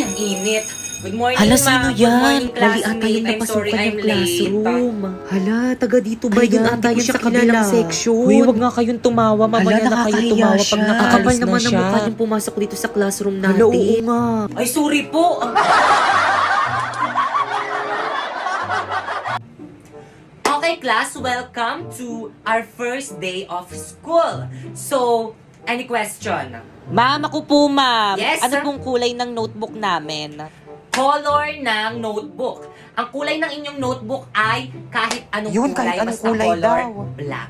Ang init. Good morning, Hala, ma'am. sino Good yan? morning, Mali ata classmate. yung I'm sorry, napasukan I'm ng classroom. Hala, taga dito ba Ayan, yun? Ata di ko yun siya sa kabilang kilala. section. Hoy, wag nga kayong tumawa. Mamaya na kayo tumawa pag nakaalis Kakapal na naman siya. ang mukha niyong pumasok dito sa classroom natin. Hala, oo nga. Ay, sorry po. Okay, class, welcome to our first day of school. So, any question? Ma'am, ako po, ma'am. Yes, Ano sir? pong kulay ng notebook namin? Color ng notebook. Ang kulay ng inyong notebook ay kahit anong Yun, kulay, kahit anong basta kulay color daw. black.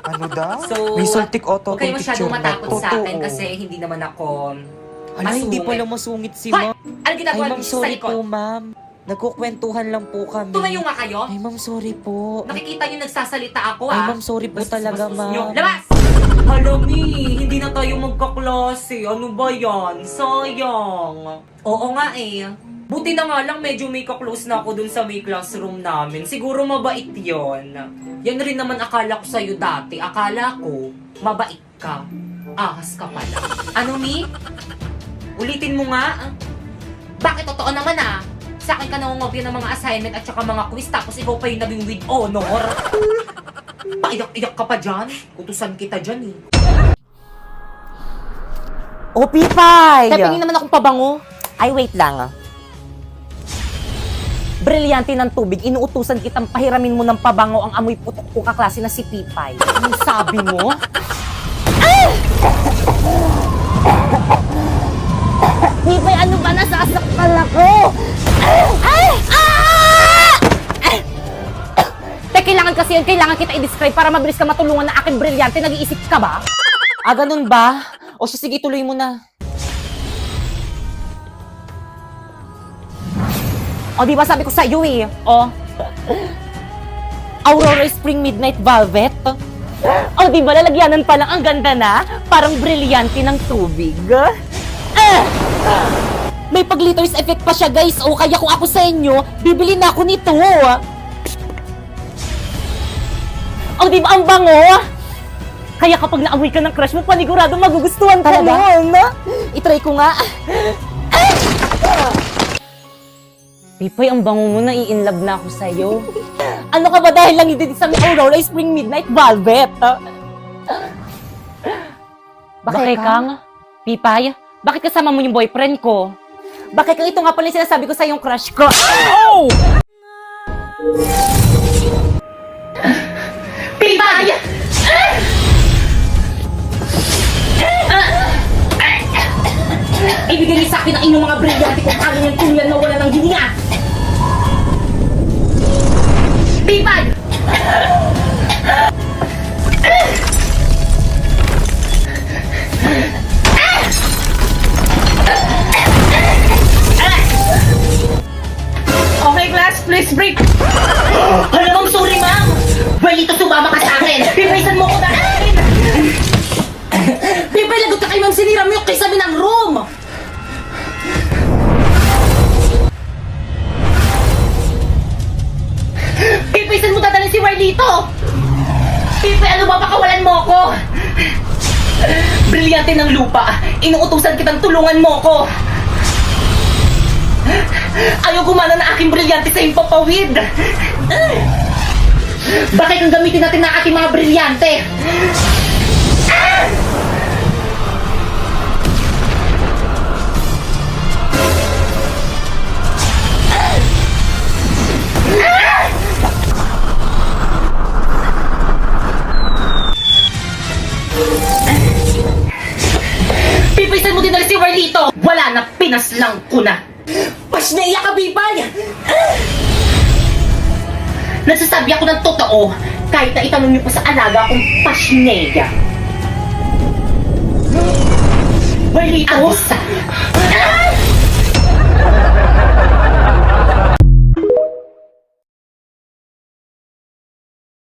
Ano daw? So, May Saltic Auto huwag kayo masyadong picture na. matakot sa akin Totoo. kasi hindi naman ako Hala, hindi masungit. pala masungit si Hoy! ma'am. Ano Ay, ginagawa ma'am, niyo sa sorry likod? po, ma'am. Nagkukwentuhan lang po kami. Tumayo nga kayo. Ay, ma'am, sorry po. Nakikita niyo nagsasalita ako, Ay, ah. ma'am, sorry po Bastos, talaga, bastos ma'am. niyo. Labas! Hala, Mi, hindi na tayo magkaklase. Ano ba yan? Sayang. Oo nga eh. Buti na nga lang medyo may kaklose na ako dun sa may classroom namin. Siguro mabait yon. Yan rin naman akala ko sa'yo dati. Akala ko, mabait ka. Ahas ka pala. Ano, Mi? Ulitin mo nga. Bakit totoo naman ah? Sa akin ka nangungopia ng mga assignment at saka mga quiz tapos ikaw pa yung naging with honor. Paiyak-iyak ka pa dyan. Utusan kita dyan eh. O, Pipay! Pepingin naman akong pabango. Ay, wait lang. Brilyante ng tubig, inuutusan kitang pahiramin mo ng pabango ang amoy putok ko kaklase na si Pipay. Anong sabi mo? Pipay, ano ba? Nasasaktan ako! Kailangan kasi yun, kailangan kita i-describe para mabilis ka matulungan na aking brilyante. Nag-iisip ka ba? Ah, ganun ba? O siya, sige, tuloy mo na. O, di ba sabi ko sa iyo eh? O. Aurora Spring Midnight Velvet. O, di ba lalagyanan pa lang ang ganda na? Parang brilyante ng tubig. May pag-glitters effect pa siya, guys. O, kaya kung ako sa inyo, bibili na ako nito. O, di ba ang bango? Kaya kapag naamoy ka ng crush mo, panigurado magugustuhan ka Talaga? nun. I-try ko nga. Pipoy, ang bango mo na, i-inlove na ako sa'yo. Ano ka ba dahil lang hindi sa Aurora Spring Midnight Velvet? Bakit kang? Pipay, bakit kasama mo yung boyfriend ko? Bakit kang ito nga pala yung sinasabi ko sa yung crush ko? Oh! Pipay! Ibigay niyo sa akin ang inyong mga brilyante kung paano yung tulyan na wala ng hininga! Pipay! Okay, class, please break. Alam mong sorry, ma'am! Balito, sumama ka sa akin! Pipaysan mo ko na! Pipay, lagot ka kay ma'am, sinira mo yung kisame ng room! Pipay, saan mo dadalhin si Marlito? Pipay, ano ba, pakawalan mo ako? Brilyante ng lupa, inuutusan kitang tulungan mo ko! Ayaw gumana na aking brilyante sa impapawid! Bakit ang gamitin natin na ating mga brilyante? Pipisan mo din na si Warlito! Wala na, pinaslang ko na! Pas naiyak ka, Pipay! Nagsasabi ako ng totoo kahit na itanong niyo pa sa alaga kong pasneya. Warlito! Abisa!